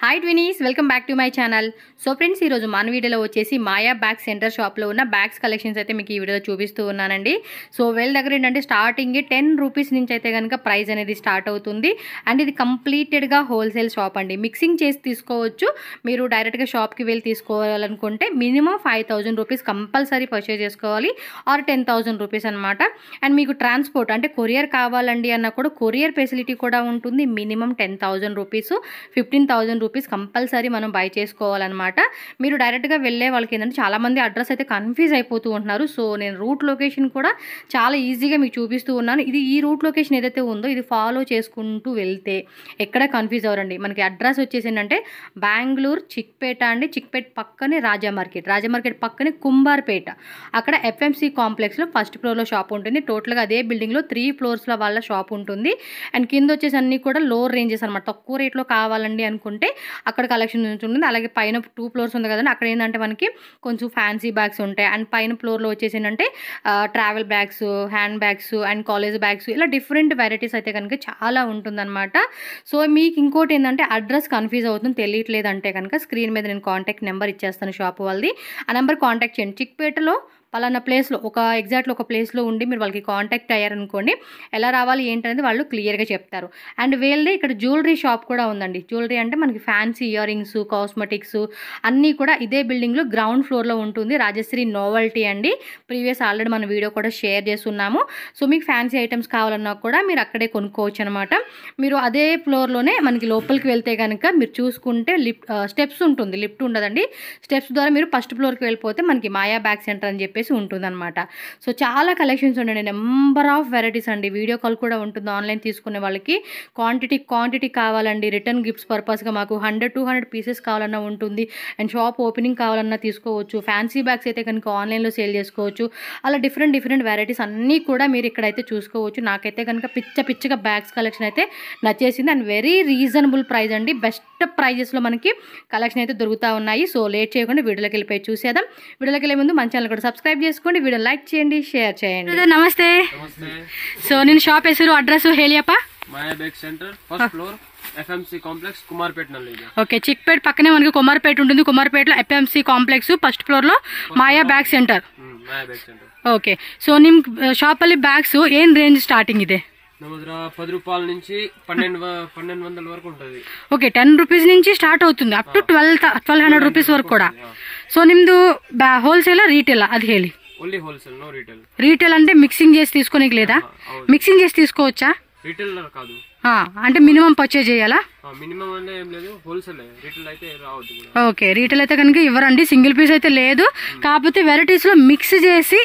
Hi twinnies, welcome back to my channel. So friends, ఈరోజు మన వీడియోలో వచ్చేసి మాయా బ్యాగ్ సెంటర్ షాప్లో ఉన్న బ్యాగ్స్ కలెక్షన్స్ అయితే మీకు ఈ వీడియోలో చూపిస్తూ ఉన్నానండి. సో వీళ్ళ దగ్గర ఏంటంటే స్టార్టింగ్ 10 రూపీస్ నుంచి అయితే కనుక ప్రైస్ అనేది స్టార్ట్ అవుతుంది. అండ్ ఇది కంప్లీటెడ్గా హోల్సేల్ షాప్ అండి. మిక్సింగ్ చేసి తీసుకోవచ్చు. మీరు డైరెక్ట్గా షాప్కి వెళ్ళి తీసుకోవాలనుకుంటే మినిమం 5000 రూపీస్ కంపల్సరీ పర్చేజ్ చేసుకోవాలి, ఆర్ 10,000 రూపీస్ అనమాట. అండ్ మీకు ట్రాన్స్పోర్ట్ అంటే కొరియర్ కావాలండి అన్న కూడా కొరియర్ ఫెసిలిటీ కూడా ఉంటుంది. మినిమం 10,000 రూపీస్, 15,000 రూపీస్ కంపల్సరీ మనం బై చేసుకోవాలన్నమాట. మీరు డైరెక్ట్గా వెళ్ళే వాళ్ళకి ఏంటంటే చాలామంది అడ్రస్ అయితే కన్ఫ్యూజ్ అయిపోతూ ఉంటున్నారు. సో నేను రూట్ లొకేషన్ కూడా చాలా ఈజీగా మీకు చూపిస్తూ ఉన్నాను. ఈ రూట్ లొకేషన్ ఏదైతే ఉందో ఇది ఫాలో చేసుకుంటూ వెళ్తే ఎక్కడ కన్ఫ్యూజ్ అవ్వరండి. మనకి అడ్రస్ వచ్చేసి ఏంటంటే బెంగళూరు చిక్పేట అండి. చిక్పేట పక్కనే రాజా మార్కెట్ పక్కనే కుంబార్పేట. అక్కడ ఎఫ్ఎంసి కాంప్లెక్స్లో ఫస్ట్ ఫ్లోర్లో షాప్ ఉంటుంది. టోటల్గా అదే బిల్డింగ్లో 3 ఫ్లోర్స్లో వాళ్ళ షాప్ ఉంటుంది. అండ్ కింద వచ్చేసి అన్నీ కూడా లోవర్ రేంజెస్ అనమాట. తక్కువ రేట్లో కావాలండి అనుకుంటే అక్కడ కలెక్షన్ ఉంటుంది. అలాగే పైన 2 ఫ్లోర్స్ ఉంది కదండి, అక్కడ ఏంటంటే మనకి కొంచెం ఫ్యాన్సీ బ్యాగ్స్ ఉంటాయి. అండ్ పైన ఫ్లోర్లో వచ్చేసి ఏంటంటే travel bags, hand bags and college bags, ఇలా డిఫరెంట్ వెరైటీస్ అయితే కనుక చాలా ఉంటుందన్నమాట. సో మీకు ఇంకోటి ఏంటంటే అడ్రస్ కన్ఫ్యూజ్ అవుతుంది, తెలియట్లేదు అంటే కనుక స్క్రీన్ మీద నేను కాంటాక్ట్ నెంబర్ ఇచ్చేస్తాను షాప్ వాళ్ళది. ఆ నెంబర్ కాంటాక్ట్ చేయండి. చిక్పేటలో పలానా ప్లేస్లో ఎగ్జాక్ట్లో ఒక ప్లేస్లో ఉండి మీరు వాళ్ళకి కాంటాక్ట్ అయ్యారనుకోండి, ఎలా రావాలి ఏంటనేది వాళ్ళు క్లియర్గా చెప్తారు. అండ్ వీళ్ళదే ఇక్కడ జ్యువెలరీ షాప్ కూడా ఉందండి. జ్యువెలరీ అంటే మనకి ఫ్యాన్సీ ఇయర్ రింగ్స్, కాస్మెటిక్స్ అన్నీ కూడా ఇదే బిల్డింగ్లో గ్రౌండ్ ఫ్లోర్లో ఉంటుంది. రాజశ్రీ నోవెల్టీ అండి. ప్రీవియస్ ఆల్రెడీ మన వీడియో కూడా షేర్ చేస్తున్నాము. సో మీకు ఫ్యాన్సీ ఐటమ్స్ కావాలన్నా కూడా మీరు అక్కడే కొనుక్కోవచ్చు అనమాట. మీరు అదే ఫ్లోర్లోనే మనకి లోపలికి వెళ్తే కనుక మీరు చూసుకుంటే స్టెప్స్ ఉంటుంది, లిఫ్ట్ ఉండదండి. స్టెప్స్ ద్వారా మీరు ఫస్ట్ ఫ్లోర్కి వెళ్ళిపోతే మనకి మాయా బ్యాగ్ సెంటర్ అని చెప్పి ఉంటుందన్నమాట. సో చాలా కలెక్షన్స్ ఉండండి, నెంబర్ ఆఫ్ వెరైటీస్ అండి. వీడియో కాల్ కూడా ఉంటుంది ఆన్లైన్ తీసుకునే వాళ్ళకి. క్వాంటిటీ కావాలండి. రిటర్న్ గిఫ్ట్స్ పర్పస్గా మాకు 100-200 పీసెస్ కావాలన్నా ఉంటుంది. అండ్ షాప్ ఓపెనింగ్ కావాలన్నా తీసుకోవచ్చు. ఫ్యాన్సీ బ్యాగ్స్ అయితే కనుక ఆన్లైన్లో సేల్ చేసుకోవచ్చు. అలా డిఫరెంట్ వెరైటీస్ అన్నీ కూడా మీరు ఇక్కడైతే చూసుకోవచ్చు. నాకైతే కనుక పిచ్చగా బ్యాగ్స్ కలెక్షన్ అయితే నచ్చేసింది. అండ్ వెరీ రీజనబుల్ ప్రైస్ అండి. బెస్ట్ ప్రైజెస్లో మనకి కలెక్షన్ అయితే దొరుకుతూ ఉన్నాయి. సో లేట్ చేయకుండా వీడియోలోకి వెళ్ళిపోయి చూసేద్దాం. వీడియోలోకి వెళ్ళే ముందు మన ఛానల్ కూడా సబ్స్క్రైబ్ చేసుకోండి, వీడియో లైక్ చేయండి, షేర్ చేయండి. నమస్తే. సో నేను షాప్ ಹೆಸರು అడ్రస్ ಹೇಳಿಯಪ್ಪ. Maya bag centre first floor FMC complex Kumarpet ನಲ್ಲಿ. ఓకే, చిక్పేట పక్కనే మనకి కుమార్పేట ఉంటుంది. కుమార్పేటలో ఎఫ్ఎంసి కాంప్లెక్స్ ఫస్ట్ ఫ్లోర్ లో Maya bag centre. Okay, so ನಿಮ್ ಶಾಪ್ ಅಲ್ಲಿ ಬ್ಯಾಗ್ಸ್ ಏನ್ ರೇಂಜ್ ಸ್ಟಾರ್ಟಿಂಗ್ ಇದೆ? ನಮ್ಮ ಹತ್ರ 10 రూపాయల నుంచి 1200 వరకు ఉంటుంది. ఓకే, 10 రూపీస్ నుంచి స్టార్ట్ అవుతుంది అప్ టు 1200 రూపీస్ వరకు కూడా. సో నిಮ್ದು హోల్సేల్ రీటైల్ అది ಹೇಳಿ. Only wholesale, no retail. Retail అంటే మిక్సింగ్ చేసి తీసుకోనికి లేదా? మిక్సింగ్ చేసి తీసుకోవచ్చా? రీటైల్ కాదు, అంటే మినిమం పర్చేజ్ చేయాలా? మినిమం అంటే ఏం లేదు, హోల్సేల్. రీటైల్ అయితే రావద్దు. ఓకే, రీటైల్ అయితే కనుక ఇవ్వరండి, సింగిల్ పీస్ అయితే లేదు. కాకపోతే వెరైటీస్ లో మిక్స్ చేసి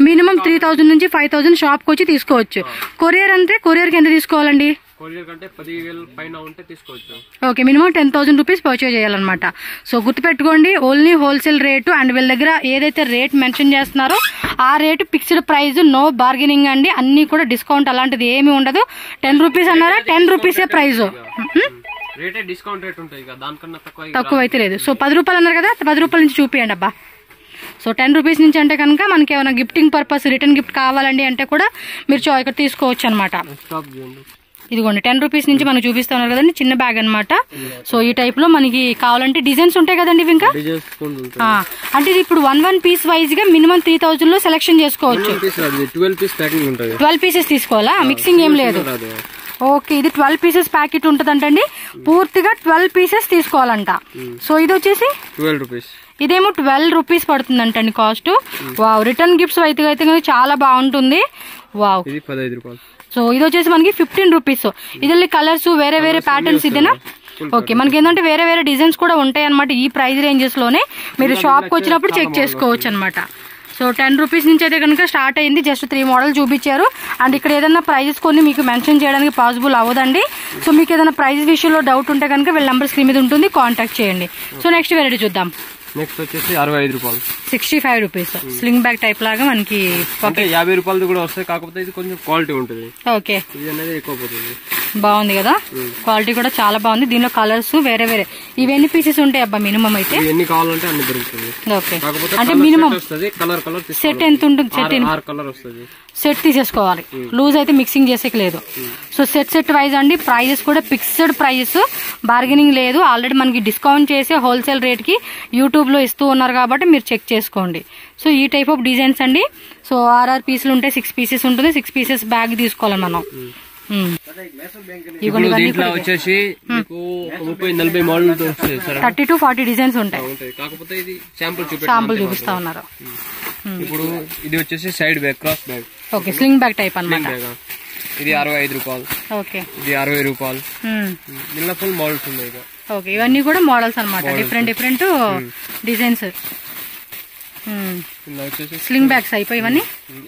మినిమం 3000 నుంచి 5000 షాప్ కి వచ్చి తీసుకోవచ్చు. కొరియర్ అంటే కొరియర్ కి ఎంత తీసుకోవాలండి? కొరియర్ కంటే 10,000 పైన ఉంటే తీసుకోవచ్చు. ఓకే, మినిమం 10,000 రూపీస్ పర్చేజ్ చేయాలన్నమాట. సో గుర్తుపెట్టుకోండి, ఓన్లీ హోల్సేల్ రేటు. అండ్ వీళ్ళ దగ్గర ఏదైతే రేట్ మెన్షన్ చేస్తున్నారో ఆ rate fixed price, no bargaining అండి. అన్ని కూడా డిస్కౌంట్ అలాంటిది ఏమి ఉండదు. 10 రూపీస్ అన్నారా, 10 రూపీసే ప్రైస్. రేటే డిస్కౌంట్ రేట్ ఉంటుంది, దానికన్నా తక్కువ అయితే లేదు. సో 10 రూపాయలు అన్నారు కదా, 10 రూపాయల నుంచి చూపియండి అబ్బా. సో 10 రూపీస్ నుంచి అంటే కనుక మనకి ఏమైనా గిఫ్టింగ్ పర్పస్, రిటర్న్ గిఫ్ట్ కావాలండి అంటే కూడా మీరు ఇక్కడ తీసుకోవచ్చు అనమాట. ఇదిగోండి 10 రూపీస్ నుంచి మనం చూపిస్తున్నారు కదండి, చిన్న బ్యాగ్ అనమాట. సో ఈ టైప్ లో మనకి కావాలంటే డిజైన్స్ ఉంటాయి కదండి. ఇవి ఇంకా అంటే ఇది ఇప్పుడు 1 పీస్ వైజ్ గా మినిమం 3000 లో సెలెక్షన్ చేసుకోవచ్చు. 12 పీసెస్ తీసుకోవాలా? మిక్సింగ్ ఏం లేదు. ఓకే, ఇది 12 పీసెస్ ప్యాకెట్ ఉంటదంటండి. పూర్తిగా 12 పీసెస్ తీసుకోవాలంట. సో ఇది వచ్చేసి 12 రూపీస్. ఇదేమో 12 రూపీస్ పడుతుందంటండి కాస్ట్. వావ్, రిటర్న్ గిఫ్ట్స్ అయితే చాలా బాగుంటుంది. వావ్, 15 రూపాయలు. సో ఇది వచ్చేసి మనకి 15 రూపీస్. ఇది కలర్స్ వేరే ప్యాటర్న్స్ ఇదేనా? ఓకే, మనకి ఏంటంటే వేరే డిజైన్స్ కూడా ఉంటాయి అనమాట. ఈ ప్రైస్ రేంజెస్ లోనే మీరు షాప్ కి వచ్చినప్పుడు చెక్ చేసుకోవచ్చు అనమాట. సో 10 రూపీస్ నుంచి అయితే కనుక స్టార్ట్ అయింది. జస్ట్ 3 మోడల్ చూపించారు. అండ్ ఇక్కడ ఏదైనా ప్రైజెస్ కొన్ని మీకు మెన్షన్ చేయడానికి పాసిబుల్ అవ్వదండి. సో మీకు ఏదైనా ప్రైస్ విషయంలో డౌట్ ఉంటే కనుక వీళ్ళ నెంబర్ స్క్రీన్ మీద ఉంటుంది, కాంటాక్ట్ చేయండి. సో నెక్స్ట్ వెరైటీ చూద్దాం. నెక్స్ట్ వచ్చేసి 65 రూపాయలు. 65 రూపీస్. స్లింగ్ బ్యాగ్ టైప్ లాగా మనకి అంటే 50 రూపాయలు కూడా వస్తాయి, కాకపోతే ఇది కొంచెం క్వాలిటీ ఉంటుంది. ఓకే, ఇది అనేది ఎక్కువ పోతుంది. బాగుంది కదా, క్వాలిటీ కూడా చాలా బాగుంది. దీనిలో కలర్స్ వేరే వేరే. ఇవి ఎన్ని పీసెస్ ఉంటాయి అబ్బా మినిమం అయితే? ఎన్ని కావాలంటే అన్ని దొరుకుతుంది. ఓకే, అంటే మినిమం కలర్ సెట్ ఎంత ఉంటుంది? సెట్ 6 కలర్ వస్తుంది. సెట్ తీసేసుకోవాలి, లూజ్ అయితే మిక్సింగ్ చేసేకి లేదు. సో సెట్ వైజ్ అండి. ప్రైజెస్ కూడా ఫిక్స్డ్ ప్రైజెస్, బార్గెనింగ్ లేదు. ఆల్రెడీ మనకి డిస్కౌంట్ చేసి హోల్సేల్ రేట్ కి యూట్యూబ్ లో ఇస్తూ ఉన్నారు కాబట్టి మీరు చెక్ చేసుకోండి. సో ఈ టైప్ ఆఫ్ డిజైన్స్ అండి. సో 6 పీసులు ఉంటాయి, 6 పీసెస్ ఉంటుంది. 6 పీసెస్ బ్యాగ్ తీసుకోవాలి మనం. దీంట్లో వచ్చేసి 30-40 మోడల్ వస్తాయి, 30 to 40 డిజైన్స్ ఉంటాయి. కాకపోతే ఇది శాంపుల్ చూపిస్తా ఉన్నారు. ఇప్పుడు ఇది వచ్చేసి side bag, cross bag. Okay, sling bag type అన్నమాట. ఇది 65 రూపాయలు. ఓకే, ఇది 60 రూపాయలు. దీనిలో ఫుల్ మోడల్స్ ఉన్నాయి. ఓకే, ఇవన్నీ కూడా మోడల్స్ అన్నమాట, డిఫరెంట్ డిజైన్స్. స్లింగ్ బ్యాగ్స్ అయిపోయి ఇవన్నీ.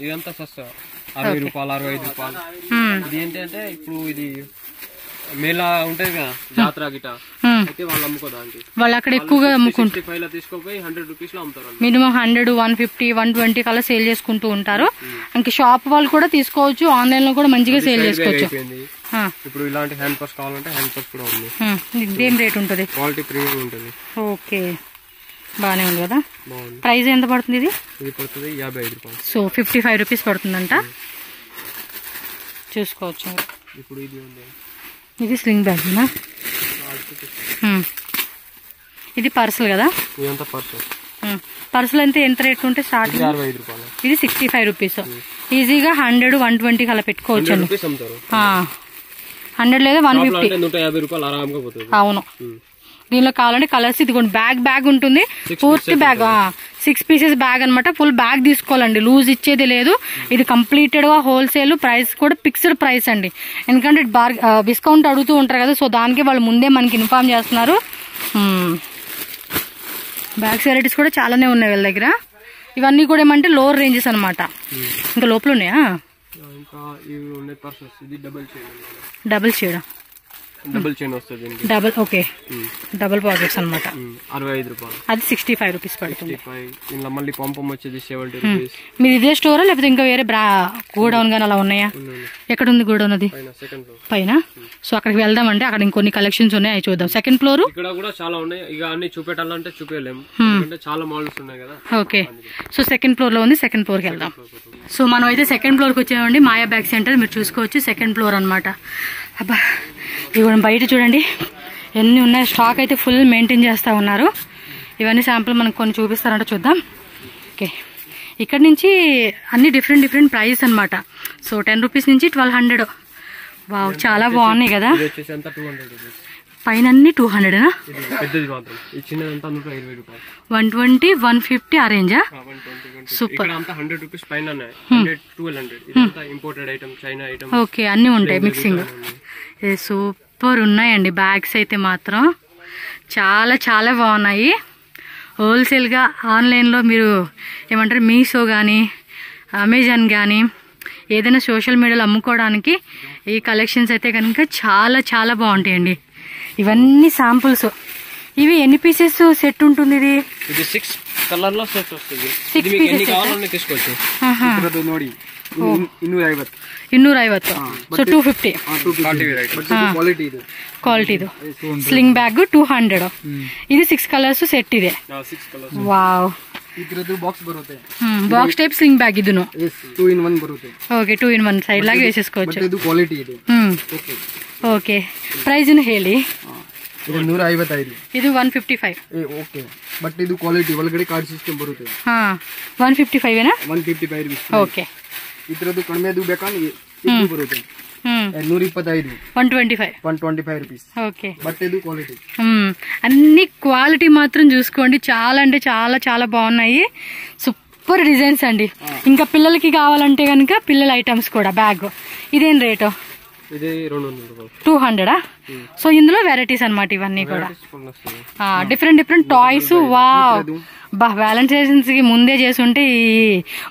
ఇదంతా సస్తా 60 రూపాయలు, 65 రూపాయలు. ఇది ఏంటంటే ఇప్పుడు ఇది మేళా ఉంటది కదా, జాతర గిట అయితే వాళ్ళు అమ్ముకోదానికి, వాళ్ళు అక్కడ ఎక్కువగా అమ్ముకుంటారు. 65 తీసుకోపోయి 100 రూపీస్ లో అమ్ముతారు. మినిమం 100, 150, 120 కల్లా సేల్ చేసుకుంటూ ఉంటారు. ఇంకా షాప్ వాళ్ళు కూడా తీసుకోవచ్చు, ఆన్లైన్ లో కూడా మంచిగా సేల్ చేసుకోవచ్చు. ఇప్పుడు ఇలాంటి హ్యాండ్ పర్స్ కావాలంటే హ్యాండ్ పర్స్ కూడా ఉంది. ఇదేం రేట్ ఉంటుంది? క్వాలిటీ ప్రీమియం ఉంటుంది. ఓకే, బానే ఉంది కదా. ప్రైస్ ఎంత పడుతుంది ఇది? ఇది పడుతుంది 55 రూపాయలు. సో 55 రూపీస్ పడుతుందంట, చూసుకోవచ్చు. ఇప్పుడు ఇది ఉంది, ఇది స్లింగ్ బ్యాగ్. ఇది పర్సులు కదా. ఇదంతా పర్సు. పర్సులు అంటే ఎంత రేట్ ఉంటే స్టార్టింగ్? 65 రూపాయలు. ఇది 65 రూపీస్. ఈజీగా 100, 120 అలా పెట్టుకోవచ్చు అండి. 100 లేదా 150. 150 రూపాయలు ఆరాంగా పోతుంది. అవును, దీనిలో కావాలంటే కలర్స్. ఇది బ్యాగ్ ఉంటుంది, పూర్తి బ్యాగ్ 6 పీసెస్ బ్యాగ్ అనమాట. ఫుల్ బ్యాగ్ తీసుకోవాలండి, లూజ్ ఇచ్చేది లేదు. ఇది కంప్లీటెడ్ గా హోల్సేల్ ప్రైస్ కూడా ఫిక్స్డ్ ప్రైస్ అండి. ఎందుకంటే డిస్కౌంట్ అడుగుతూ ఉంటారు కదా, సో దానికి వాళ్ళు ముందే మనకి ఇన్ఫార్మ్ చేస్తున్నారు. బ్యాగ్స్ వెరైటీస్ కూడా చాలానే ఉన్నాయి వీళ్ళ దగ్గర. ఇవన్నీ కూడా ఏమంటే లోవర్ రేంజెస్ అనమాట. ఇంకా లోపల ఉన్నాయా? డబుల్ షేడ్, డబుల్ చైన్ వస్తుంది. ఓకే, డబుల్ పాకెట్స్ అనమాట. 65 రూపాయలు. అది 65 రూపీస్ పడుతుంది. ఇలా మళ్ళీ పంపం వచ్చేది 70 రూపీస్. మీరు ఇదే స్టోరా లేకపోతే ఇంకా వేరే గోడౌన్ గానీ అలా ఉన్నాయా? ఎక్కడ ఉంది గోడౌన్? అది పైన. సో అక్కడికి వెళ్దామంటే అక్కడ ఇంకొన్ని కలెక్షన్స్ ఉన్నాయి, అవి చూద్దాం. సెకండ్ ఫ్లోర్ ఇక్కడ కూడా చాలా ఉన్నాయి. ఇక అన్ని చూపెట్టాలంటే చూపించలేము, చాలా మోడల్స్ ఉన్నాయి కదా. ఓకే, సో సెకండ్ ఫ్లోర్ లో ఉంది. సెకండ్ ఫ్లోర్ కి వెళ్దాం. సో మనం అయితే సెకండ్ ఫ్లోర్ కి వచ్చామండి. మాయా బ్యాగ్ సెంటర్ మీరు చూసుకోవచ్చు. సెకండ్ ఫ్లోర్ అనమాట. అబ్బా, ఇవి బయట చూడండి ఎన్ని ఉన్నాయి. స్టాక్ అయితే ఫుల్ మెయింటైన్ చేస్తూ ఉన్నారు. ఇవన్నీ శాంపుల్ మనకు కొన్ని చూపిస్తారంటే చూద్దాం. ఓకే, ఇక్కడ నుంచి అన్ని డిఫరెంట్ ప్రైస్ అనమాట. సో 10 రూపీస్ నుంచి 1200. వావ్, చాలా బాగున్నాయి కదా. పైన అన్ని 200నా? 120, 150 ఆ రేంజా? సూపర్. ఓకే, అన్ని ఉంటాయి మిక్సింగ్. సూపర్ ఉన్నాయండి బ్యాగ్స్ అయితే మాత్రం చాలా బాగున్నాయి. హోల్సేల్గా ఆన్లైన్లో మీరు ఏమంటారు మీషో కానీ అమెజాన్ కానీ ఏదైనా సోషల్ మీడియాలో అమ్ముకోవడానికి ఈ కలెక్షన్స్ అయితే కనుక చాలా బాగుంటాయండి. ఇవన్నీ శాంపుల్స్. ఇవి ఎన్ని పీసెస్ సెట్ ఉంటుంది? ఇది 6 కలర్ లో సెట్ వస్తుంది. 6 పీసెస్ తీసుకోవచ్చు. 250. So 250 quality. Sling bag 200. ఇది 6 కలర్స్ సెట్ ಇದೆ. Wow, box type sling bag ಇದನ್ನು 2 in 1 ಬರುತ್ತೆ. ಓಕೆ, 2 in 1 ಸೈಡ್ ಲಾಗಿ ವೇಸಿಸ್ಕೋవచ్చు. ಇದು ಕ್ವಾಲಿಟಿ ಇದೆ. ಓಕೆ, ಪ್ರೈಸ್ ನ ಹೇಳಿ. ಇದು 155. ಇದು 155. ಓಕೆ, ಬಟ್ ಇದು ಕ್ವಾಲಿಟಿ ಒಳಗಡೆ ಕಾರ್ಡ್ ಸಿಸ್ಟಮ್ ಬರುತ್ತೆ. 155 ಏನಾ? 155 rupees. ಓಕೆ, ಇದ್ರದ್ದು ಕಡಿಮೆದು ಬೇಕಾ ಇದು ಬರುತ್ತೆ. 125. 125 rupees. ఓకే, బట్ ఇది క్వాలిటీ. అన్ని క్వాలిటీ మాత్రం చూసుకోండి. చాలా అంటే చాలా బాగున్నాయి. సూపర్ డిజైన్స్ అండి. ఇంకా పిల్లలకి కావాలంటే కనుక పిల్లల ఐటమ్స్ కూడా. బ్యాగ్ ఇదేం రేటు? ఇది 200. 200. సో ఇందులో వెరైటీస్ అన్నమాట ఇవన్నీ కూడా. Different toys. వావ్, వ్యాలంటైన్స్ కి ముందే చేసుంటే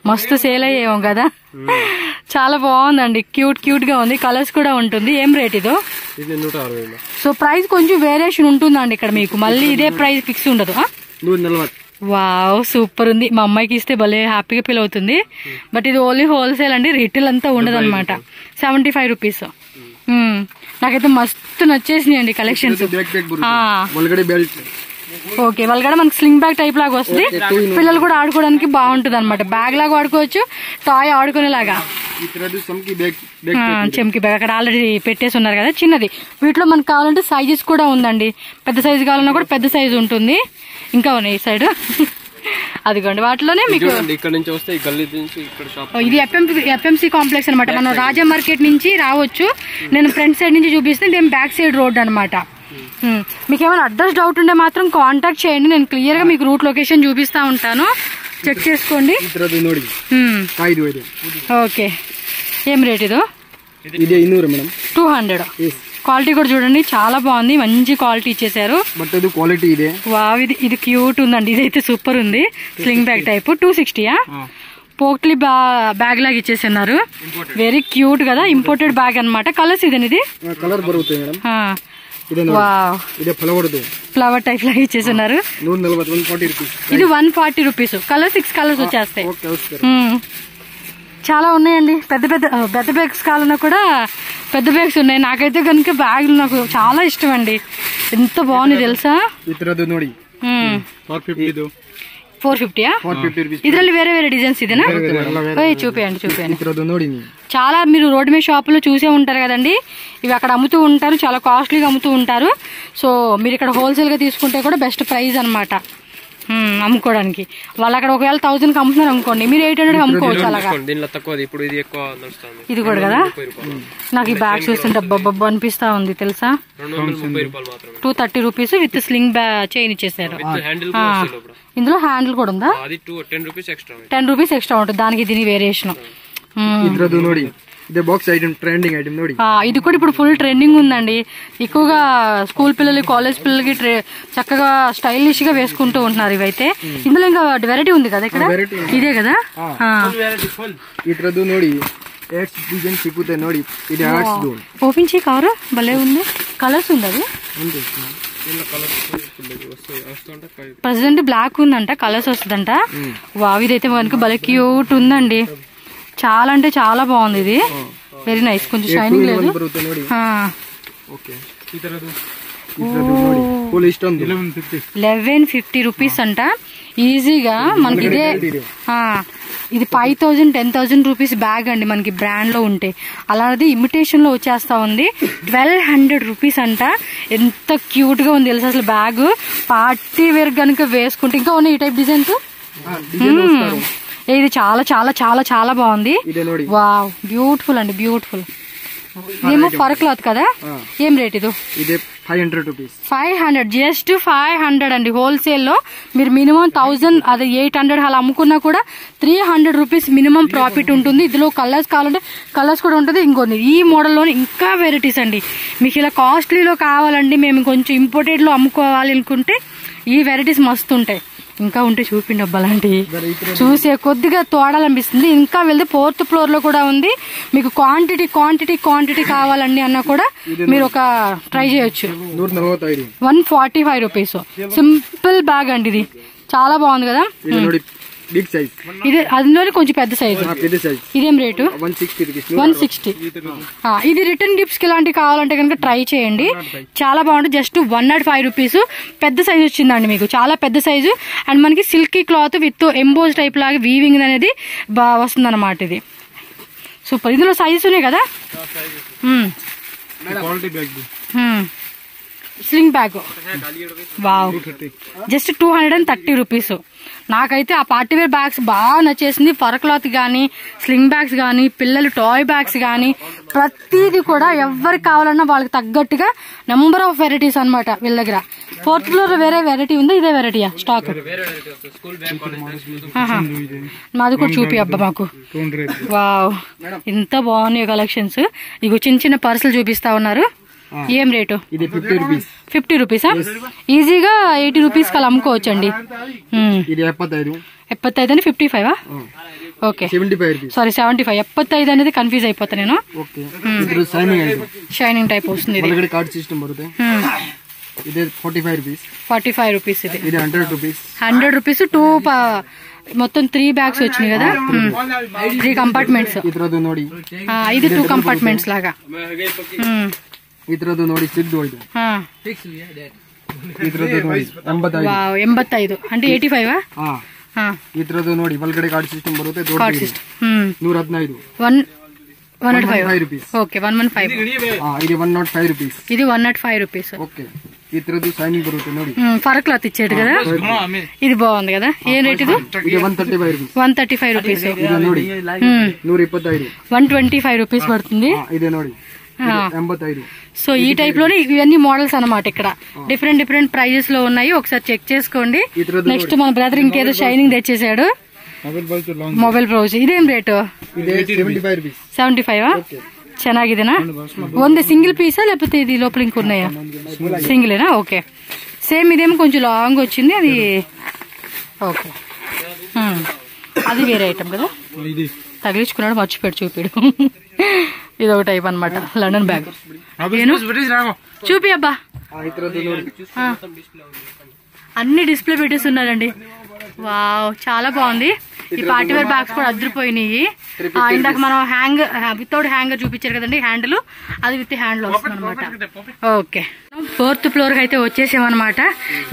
మస్తు సేల్ అయ్యేమో కదా. చాలా బాగుందండి, క్యూట్ గా ఉంది. కలర్స్ కూడా ఉంటుంది. ఏం రేట్ ఇదో? సో ప్రైస్ కొంచెం వేరియేషన్ ఉంటుందండి ఇక్కడ మీకు. మళ్ళీ ఇదే ప్రైస్ ఫిక్స్ ఉండదు. వావ్ సూపర్ ఉంది. మా అమ్మాయికి ఇస్తే భలే హ్యాపీగా ఫీల్ అవుతుంది. బట్ ఇది ఓన్లీ హోల్సేల్ అండి, రిటైల్ అంతా ఉండదు అనమాట. 75 రూపీస్. నాకైతే మస్తు నచ్చేసినాయి అండి కలెక్షన్స్. ఓకే, వాళ్ళు కూడా మనకి స్లింగ్ బ్యాగ్ టైప్ లాగా వస్తుంది. పిల్లలు కూడా ఆడుకోవడానికి బాగుంటుంది అనమాట. బ్యాగ్ లాగా ఆడుకోవచ్చు, టాయ్ ఆడుకునేలాగా. చెంకి బ్యాగ్ అక్కడ ఆల్రెడీ పెట్టేసి ఉన్నారు కదా చిన్నది. వీటిలో మనకు కావాలంటే సైజెస్ కూడా ఉందండి. పెద్ద సైజు కావాలన్నా కూడా పెద్ద సైజు ఉంటుంది. ఇంకా ఉన్నాయి ఈ సైడ్. అదిగోండి వాటిలోనే మీకు ఇది ఎఫ్ఎంసి కాంప్లెక్స్ అనమాట. మనం రాజా మార్కెట్ నుంచి రావచ్చు. నేను ఫ్రంట్ సైడ్ నుంచి చూపిస్తే నేను బ్యాక్ సైడ్ రోడ్ అనమాట. మీకు ఏమైనా అడ్రస్ డౌట్ ఉంటే మాత్రం కాంటాక్ట్ చేయండి. నేను క్లియర్ గా మీకు రూట్ లొకేషన్ చూపిస్తా ఉంటాను, చెక్ చేసుకోండి. ఓకే, ఏం రేట్ ఇదో? 200. క్వాలిటీ కూడా చూడండి చాలా బాగుంది, మంచి క్వాలిటీ ఇచ్చేసారు. వావ్, ఇది క్యూట్ ఉందండి. ఇదైతే సూపర్ ఉంది. Sling bag type 260. పోక్లీ బ్యాగ్ లాగా ఇచ్చేస్తున్నారు. వెరీ క్యూట్ కదా, ఇంపోర్టెడ్ బ్యాగ్ అనమాట. కలర్స్ ఇదేనిది ఫ్లవర్ టైప్ లాగా ఇచ్చేస్తున్నారు. ఇది 140 రూపీస్. కలర్ 6 కలర్స్ వచ్చేస్తాయి. చాలా ఉన్నాయండి. పెద్ద బ్యాగ్స్ కావాలన్నా కూడా పెద్ద బ్యాగ్స్ ఉన్నాయి. నాకైతే కనుక బ్యాగులు నాకు చాలా ఇష్టం అండి. ఎంత బాగుంది తెలుసా? 450. ఇದ್ರಲ್ಲಿ వేరే వేరే డిజైన్స్ ఇదేనా? చూపియండి. చాలా మీరు రోడ్ మీద షాప్ లో చూసే ఉంటారు కదండి. ఇవి అక్కడ అమ్ముతూ ఉంటారు, చాలా కాస్ట్లీగా అమ్ముతూ ఉంటారు. సో మీరు ఇక్కడ హోల్సేల్ గా తీసుకుంటే కూడా బెస్ట్ ప్రైస్ అనమాట అమ్ముకోవడానికి. వాళ్ళు అక్కడ ఒకవేళ 1000 అమ్ముతున్నారు అనుకోండి, మీరు 800 అమ్ముకోవచ్చు. అలాగా ఇది కూడా కదా. నాకు ఈ బ్యాగ్ చూస్తుంటే అబ్బబ్బబ్బ అనిపిస్తా ఉంది తెలుసా. 230 రూపీస్ విత్ స్లింగ్ చైన్ ఇచ్చేసారు. ఇందులో హ్యాండిల్ కూడా ఉందా? 10 రూపీస్ ఎక్స్ట్రా ఉంటుంది. దానికి దీని వేరియేషన్. ఇది కూడా ఇప్పుడు ఫుల్ ట్రెండింగ్ ఉందండి. ఎక్కువగా స్కూల్ పిల్లలు, కాలేజ్ పిల్లలకి చక్కగా స్టైలిష్ గా వేసుకుంటూ ఉంటున్నారు ఇవైతే. ఇందులో ఇంకా వెరైటీ ఉంది కదా ఇక్కడ. ఇదే కదా ఓపెన్ చేయి కవర్. భలే ఉంది. కలర్స్ ఉంది అది. ప్రెసెంట్ బ్లాక్ ఉందంట, కలర్స్ వస్తుందంట. వావ్, ఇదైతే మనకు భలే క్యూట్ ఉందండి. చాలా అంటే చాలా బాగుంది. ఇది వెరీ నైస్. కొంచెం షైనింగ్ లేదు. 1150 రూపీస్ అంట. ఈజీగా మనకి ఇదే. ఇది 5000 10,000 రూపీస్ బ్యాగ్ అండి మనకి బ్రాండ్ లో ఉంటే. అలాంటిది ఇమిటేషన్ లో వచ్చేస్తా ఉంది. 1200 రూపీస్ అంట. ఎంత క్యూట్ గా ఉంది తెలుసు అసలు బ్యాగ్. పార్టీ వేర్ కనుక వేసుకుంటే ఇంకా ఉన్నాయి ఈ టైప్ డిజైన్స్. ఇది చాలా చాలా చాలా చాలా బాగుంది. వావ్, బ్యూటిఫుల్ అండి, బ్యూటిఫుల్. ఇదేమో ఫర్ క్లాత్ కదా. ఏం రేట్ ఇది? 500. జస్ట్ 500 అండి. హోల్సేల్ లో మీరు మినిమం 1000 అది 800 అలా అమ్ముకున్నా కూడా 300 రూపీస్ మినిమం ప్రాఫిట్ ఉంటుంది. ఇందులో కలర్స్ కావాలంటే కలర్స్ కూడా ఉంటుంది. ఇంకొన్ని ఈ మోడల్లోనే ఇంకా వెరైటీస్ అండి. మీకు ఇలా కాస్ట్లీలో కావాలండి, మేము కొంచెం ఇంపోర్టెడ్ లో అమ్ముకోవాలి అనుకుంటే ఈ వెరైటీస్ మస్తు ఉంటాయి. ఇంకా ఉంటే చూపిండి అబ్బాలాంటివి. చూసే కొద్దిగా తోడాలనిపిస్తుంది. ఇంకా వెళ్తే 4th ఫ్లోర్ లో కూడా ఉంది. మీకు క్వాంటిటీ కావాలండి అన్నా కూడా మీరు ఒక ట్రై చేయొచ్చు. 145 రూపీస్. సింపుల్ బ్యాగ్ అండి. ఇది చాలా బాగుంది కదా. ఇది అందులోనే కొంచెం పెద్ద సైజు. ఇదేం రేటు? 160. ఇది రిటర్న్ గిఫ్ట్స్ కి ఇలాంటివి కావాలంటే కనుక ట్రై చేయండి. చాలా బాగుంటుంది. Just 105 rupees. పెద్ద సైజు వచ్చిందండి మీకు, చాలా పెద్ద సైజు. అండ్ మనకి silky cloth with emboss type లాగా వీవింగ్ అనేది బాగా వస్తుంది అనమాట. ఇది సూపర్. ఇందులో సైజెస్ ఉన్నాయి కదా. Sling bag. Wow, just 230 rupees. నాకైతే ఆ పార్టీ వేర్ బ్యాగ్స్ బాగా నచ్చేసింది. ఫర్ క్లాత్ కానీ, స్లింగ్ బ్యాగ్స్ కానీ, పిల్లలు టాయ్ బ్యాగ్స్ కానీ, ప్రతిదీ కూడా ఎవరికి కావాలన్నా వాళ్ళకి తగ్గట్టుగా నెంబర్ ఆఫ్ వెరైటీస్ అనమాట వీళ్ళ దగ్గర. 4th ఫ్లోర్ లో వేరే వెరైటీ ఉందా? ఇదే వెరైటీయా స్టాక్? మాది కూడా చూపి అబ్బా మాకు. వావ్, ఇంత బాగున్నాయి కలెక్షన్స్. ఇగో చిన్న చిన్న పర్సులు చూపిస్తా ఉన్నారు. ఏం రేటు? 50 రూపీసా? ఈజీగా 80 రూపీస్ అలా అమ్ముకోవచ్చు అండి. 75 అని 55. Okay, sorry 75. 75 అనేది కన్ఫ్యూజ్ అయిపోతా నేను. షైనింగ్ టైప్ వస్తుంది. ఇది 45 రూపీస్. 45 రూపీస్. ఇది 100 రూపీస్. 100 రూపీస్. 2 మొత్తం 3 బ్యాగ్స్ వచ్చినాయి కదా, 3 ಕಂಪಾರ್ಟ್ಮೆಂಟ್ಸ್. ಇದ್ರದ್ದು ನೋಡಿ, ಇದು 2 ಕಂಪಾರ್ಟ್ಮೆಂಟ್ಸ್ లాగా. ಇದ್ರದ್ದು ನೋಡಿ ಸಿದ್ದು ಇದು. ಇದ್ರದ್ದು ನೋಡಿ 85. ವಾವ್, 85 అంటే 85. ಇದ್ರದ್ದು ನೋಡಿ ಒಳಗಡೆ ಕಾರ್ಡ್ ಸಿಸ್ಟಮ್ ಬರುತ್ತೆ, ಕಾರ್ಡ್ ಸಿಸ್ಟಮ್. 115. 115 ರೂಪೀಸ್. ಓಕೆ, 115. ఇది 105 రూపీస్. ఇది 105 రూపీస్. ఓకే. ఇద్రದ್ದು షైనింగ్ బರುತ್ತೆ ನೋಡಿ, ఫరక్ క్లాత్ ఇచ్చాడు కదా, ఇది బాగుంది కదా. ఏం రేట్ ఇది? ఇది 135 రూపీస్. 135 రూపీస్. ఇది ನೋಡಿ 125. 125 రూపీస్ పడుతుంది. ఇదే ನೋಡಿ 85. సో ఈ టైప్ లోనే ఇవన్నీ మోడల్స్ అన్నమాట. ఇక్కడ డిఫరెంట్ డిఫరెంట్ ప్రైజెస్ లో ఉన్నాయి, ఒకసారి చెక్ చేసుకోండి. నెక్స్ట్ మన బ్రదర్ ఇంకేదో షైనింగ్ తెచ్చేసాడు, ಮೊಬೈಲ್ ಬ್ರೌಸ್. ಇದೇನ್ ರೇಟ್? 75. ಚೆನ್ನಾಗಿದೆನಾ? ಒಂದೇ సింగిల్ పీసా లేకపోతే ఇది లోపల ఇంకున్నాయా? సింగిలేనా? ఓకే. సేమ్ ఇదేమో కొంచెం లాంగ్ వచ్చింది, అది ఓకే. అది వేరే ఐటమ్ కదా, తగిలించుకున్నాడు, మర్చిపోయాడు చూపిడు. ఇది ఒక టైప్ అనమాట, లండన్ బ్యాగ్. చూపి అబ్బా, అన్ని డిస్ప్లే పెట్టేస్తున్నారండి. వావ్, చాలా బాగుంది. ఈ పార్టీ వేర్ బ్యాగ్స్ కూడా అదిరిపోయినాయి. ఇందాక మనం వితౌట్ హ్యాంగర్ చూపించారు కదండి, హ్యాండిల్, అది విత్ హ్యాండిల్ వస్తుంది అనమాట. ఓకే, 4th ఫ్లోర్ కి అయితే వచ్చేసామన్నమాట.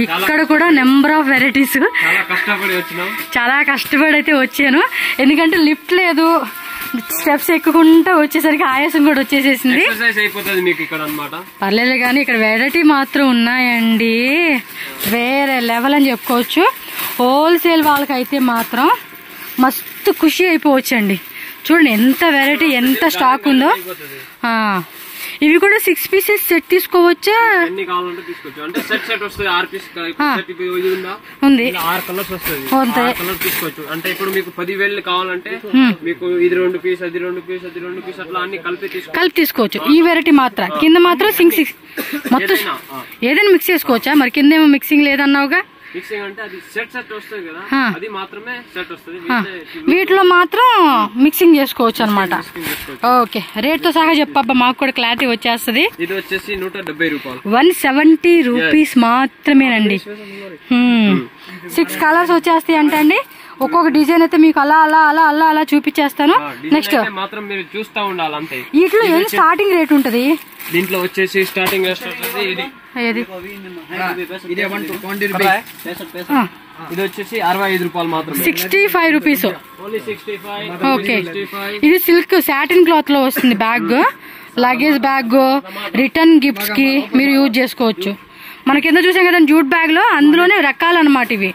ఇక్కడ కూడా నెంబర్ ఆఫ్ వెరైటీస్. చాలా కష్టపడి అయితే వచ్చాను, ఎందుకంటే లిఫ్ట్ లేదు, స్టెప్స్ ఎక్కుకుంటా వచ్చేసరికి ఆయాసం కూడా వచ్చేసేసింది. పర్లేదు కానీ ఇక్కడ వెరైటీ మాత్రం ఉన్నాయండి, వేరే లెవెల్ అని చెప్పుకోవచ్చు. హోల్సేల్ వాళ్ళకైతే మాత్రం మస్తు ఖుషి అయిపోవచ్చండి. చూడండి ఎంత వెరైటీ, ఎంత స్టాక్ ఉందో. ఇవి కూడా 6 పీసెస్ సెట్ తీసుకోవచ్చా? ఉంది, 6 కలర్స్ వస్తుంది. అంటే ఇప్పుడు మీకు 10,000 కావాలంటే మీకు ఇది 2 పీస్, అది 2 పీస్, అది 2 పీస్, అట్లా అన్ని కలిపి తీసుకోవచ్చు. ఈ వెరైటీ మాత్రం కింద మాత్రం 6 మొత్తం ఏదైనా మిక్స్ చేసుకోవచ్చా? మరి కింద ఏమో మిక్సింగ్ లేదన్నావుగా. వీటిలో మాత్రం మిక్సింగ్ చేసుకోవచ్చు అనమాట. ఓకే, రేట్ తో సహా చెప్పబ్బా, మాకు కూడా క్లారిటీ వచ్చేస్తుంది. ఇది వచ్చేసి 170 రూపాయలు. 170 రూపీస్ మాత్రమేనండి. 6 కలర్స్ వచ్చేస్తాయి అంటే అండి. ఒక్కొక్క డిజైన్ అయితే మీకు అలా అలా అలా అలా అలా చూపించేస్తాను. నెక్స్ట్ మాత్రం మీరు చూస్తా ఉండాలి అంతే. వీటిలో ఏం స్టార్టింగ్ రేట్ ఉంటది? దీంట్లో వచ్చేసి స్టార్టింగ్ ఇది 65 రూపాయలు మాత్రం. 65 రూపీస్. ఓకే, ఇది సిల్క్ సాటిన్ క్లాత్ లో వస్తుంది bag. Luggage bag, return gifts కి మీరు యూజ్ చేసుకోవచ్చు. మన కింద చూసాం కదా జూట్ బ్యాగ్ లో, అందులోనే రకాలన్నమాట ఇవి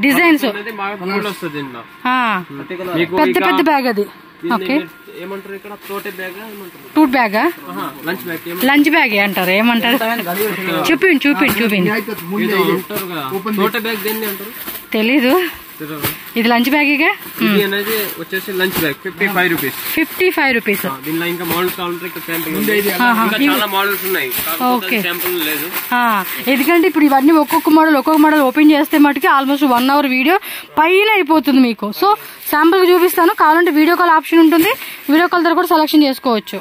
డిజైన్స్. పెద్ద పెద్ద బ్యాగ్ అది. ఓకే, టూట్ బ్యాగా, లంచ్ బ్యాగ్ అంటారు, ఏమంటారు? చూపిండి. తెలీదు, ఇది లంచ్ బ్యాగేగా. వచ్చేసి లంచ్ బ్యాగ్ 55 రూపీస్. 55 రూపీస్. దీనిలో ఇంకా మోడల్స్ కావాలంటే చాలా మోడల్స్ ఉన్నాయి. ఓకే, ఎందుకంటే ఇప్పుడు ఇవన్నీ ఒక్కొక్క మోడల్ ఓపెన్ చేస్తే మటుకి ఆల్మోస్ట్ 1 అవర్ వీడియో పైన అయిపోతుంది మీకు. సో శాంపుల్ చూపిస్తాను, కావాలంటే వీడియో కాల్ ఆప్షన్ ఉంటుంది, వీడియో కాల్ ద్వారా కూడా సెలెక్షన్ చేసుకోవచ్చు.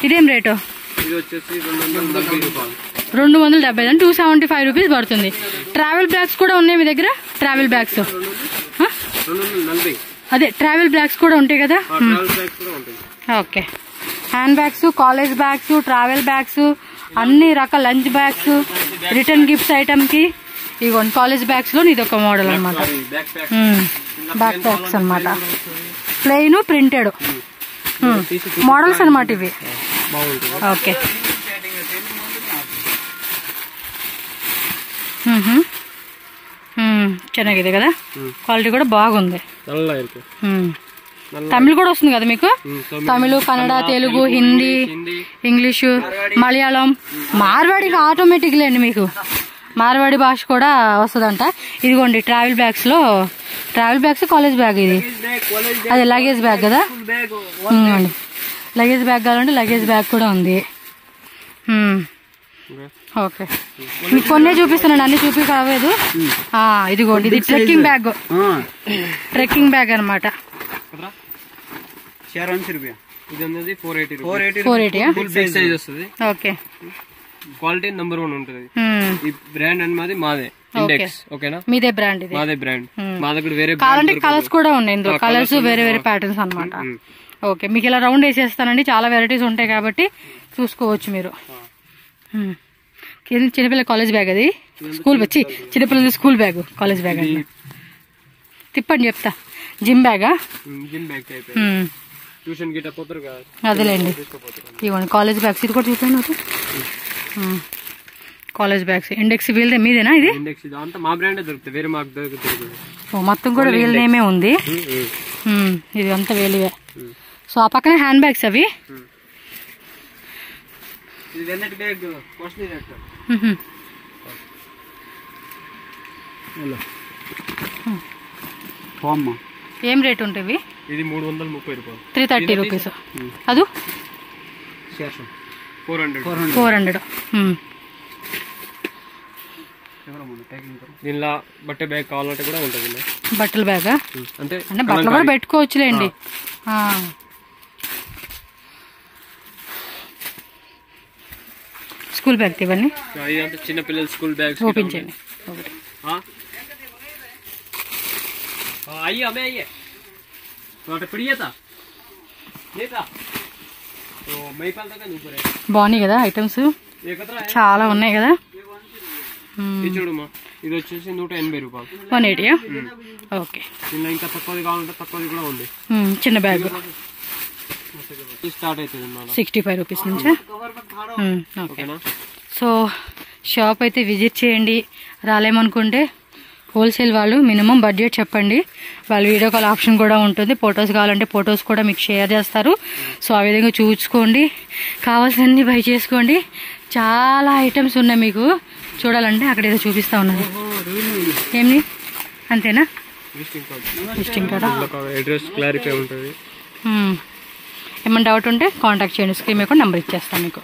ఇదేం రేటు? ఇది వచ్చేసి 270 రూపాయలు. 270 అంటే 275 రూపీస్ పడుతుంది. ట్రావెల్ బ్యాగ్స్ కూడా ఉన్నాయి మీ దగ్గర? ట్రావెల్ బ్యాగ్స్, అదే ట్రావెల్ బ్యాగ్స్ కూడా ఉంటాయి కదా. Okay, hand bags, college bags, travel bags, అన్ని రకాల lunch bags, return gifts item కి. ఇదిగోండి కాలేజ్ బ్యాగ్స్ లో ఇది ఒక మోడల్ అనమాట. బ్యాక్ ప్యాక్స్ అనమాట, ప్లెయిన్ ప్రింటెడ్ మోడల్స్ అనమాట ఇవి. ఓకే, ಚೆನ್ನಾಗಿದೆ కదా, క్వాలిటీ కూడా బాగుంది. తమిళ్ కూడా వస్తుంది కదా మీకు? తమిళ్, కన్నడ, తెలుగు, హిందీ, ఇంగ్లీషు, మలయాళం, మార్వాడికి ఆటోమేటిక్ లేండి మీకు మార్వాడి భాష కూడా వస్తుందంట. ఇదిగోండి ట్రావెల్ బ్యాగ్స్ లో, ట్రావెల్ బ్యాగ్స్ కాలేజ్ బ్యాగ్, ఇది అదే లగేజ్ బ్యాగ్ కదా. లగేజ్ బ్యాగ్ కావాలంటే లగేజ్ బ్యాగ్ కూడా ఉంది. ఓకే, మీకు కొన్నే చూపిస్తున్నాను, అన్ని చూపి కాలేదు. ఇదిగోండి, ఇది ట్రెక్కింగ్ బ్యాగ్ అనమాట. ఇది అనేది 480 480 ఫుల్ బిగ్ సైజ్ వస్తుంది. ఓకే, క్వాలిటీ నెంబర్ 1 ఉంటుంది. ఈ బ్రాండ్ అనేది మాదే ఇండెక్స్. ఓకేనా, మీదే బ్రాండ్ ఇది. మాదే బ్రాండ్. మా దగ్గర వేరే కావాలంటే కలర్స్ కూడా ఉన్నాయి ఇందులో, కలర్స్ వేరే వేరే ప్యాటర్న్స్ అన్నమాట. ఓకే, మీకు ఇలా రౌండ్ వేసేస్తానండి, చాలా వెరైటీస్ ఉంటాయి కాబట్టి చూసుకోవచ్చు మీరు. చిన్నపిల్లల కాలేజ్ బ్యాగ్, అది స్కూల్ వచ్చి చిన్నపిల్లల స్కూల్ బ్యాగ్, కాలేజ్ బ్యాగ్ అది. తిప్పండి చెప్తా. జిమ్ బ్యాగా? జిమ్ బ్యాగ్ టైప్, ట్యూషన్ గిట్ట పోతారు కదా, అదేలేండి. ఇవ్వండి కాలేజ్ బ్యాగ్స్, ఇది కూడా చూసాను. కాలేజ్ బ్యాగ్స్ ఇండెక్స్ వీల్దే, మీదేనా ఇది? ఇండెక్స్ ఇదంతా మా బ్రాండే దొరుకుతుంది, వేరే మాకు దొరుకుతుంది. మొత్తం కూడా వీల్ నేమే ఉంది. ఇది అంతా వేలివే. సో ఆ పక్కన హ్యాండ్ బ్యాగ్స్ అవి. ఇది వెన్నెట్ బ్యాగ్ కాస్ట్లీ రేట్. ఏం రేట్ ఉంటాయి? ఇది 330 రూపాయలు, 330 రూపీస్. అది 400. దీనిలో బట్టే బ్యాగ్ కావాలంటే కూడా ఉంటుంది. బట్టల బ్యాగా? అంటే బట్టలు కూడా పెట్టుకోవచ్చులేండి. స్కూల్ బ్యాగ్ ఇవన్నీ ఇదంతా చిన్న పిల్లల స్కూల్ బ్యాగ్స్. ఓపెన్ చేయండి. आइए हमें आइए तो पढ़िए था ये था तो मैं पाल तक ऊपर है. బాగున్నాయి కదా ఐటమ్స్, చాలా ఉన్నాయి కదా. ఇది చూడమ్మా, ఇది వచ్చేసి 180 రూపాయలు. 180. ఓకే, ఇలా ఇంకా తక్కువది కావాలంటే తక్కువది కూడా ఉంది. చిన్న బ్యాగ్ స్టార్ట్ అవుతుంది 65 రూపీస్ నుంచి. ఓకేనా. సో షాప్ అయితే విజిట్ చేయండి. రాలేమనుకుంటే హోల్సేల్ వాళ్ళు మినిమం బడ్జెట్ చెప్పండి, వాళ్ళు వీడియో కాల్ ఆప్షన్ కూడా ఉంటుంది. ఫొటోస్ కావాలంటే ఫొటోస్ కూడా మీకు షేర్ చేస్తారు. సో ఆ విధంగా చూసుకోండి, కావాల్సినన్ని బై చేసుకోండి. చాలా ఐటమ్స్ ఉన్నాయి, మీకు చూడాలంటే అక్కడ ఏదో చూపిస్తా ఉన్నాను. ఏమి అంతేనా? విజిటింగ్ కార్డ్, అడ్రస్ క్లారిఫై ఉంటుంది. ఏమైనా డౌట్ ఉంటే కాంటాక్ట్ చేయండి, స్క్రీన్ మీద కూడా నెంబర్ ఇచ్చేస్తాను మీకు.